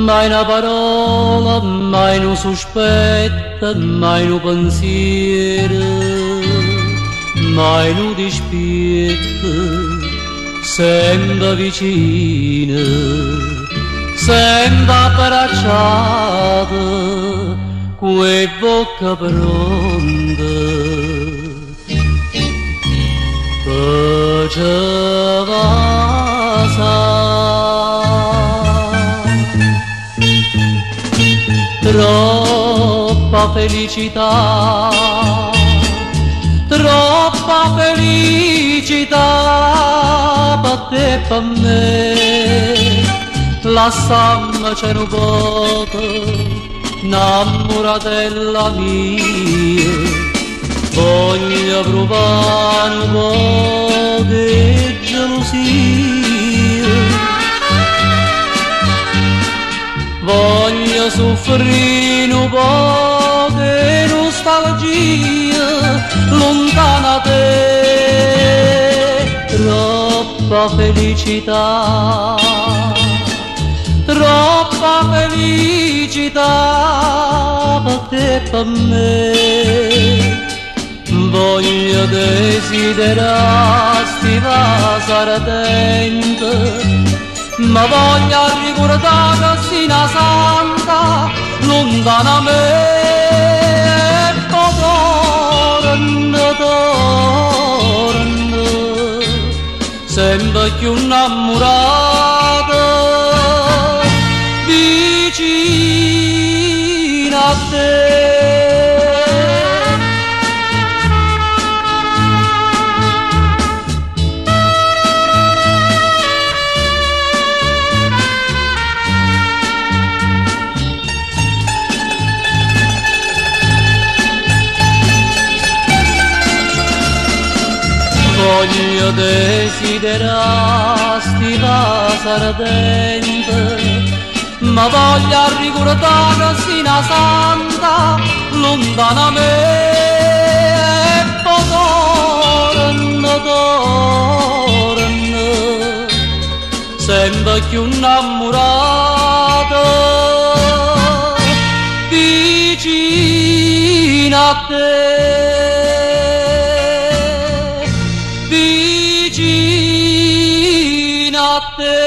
mai una parola, mai un sospetto, mai un pensiero, mai un dispietto, sempre vicino, sempre abbracciato, quei bocca pronta. Faceva troppa felicità, troppa felicità per te e per me. La samma c'è un poco, innamoratella mia, voglio provare un po' di gelosia, voglio soffrire un po' di nostalgia, lontana da te. Troppa felicità, troppa felicità per te e per me. Voglio desiderarti vasi ardente, ma voglio ricordare che sei una santa lontana a me. E poi torna, sempre più innamorata, vicina a te. Voglio desiderarti vasi ardente, ma voglio ricordare che sei una santa lontana a me. E poi torna, sempre più innamorata, vicina a te. Vicina a te.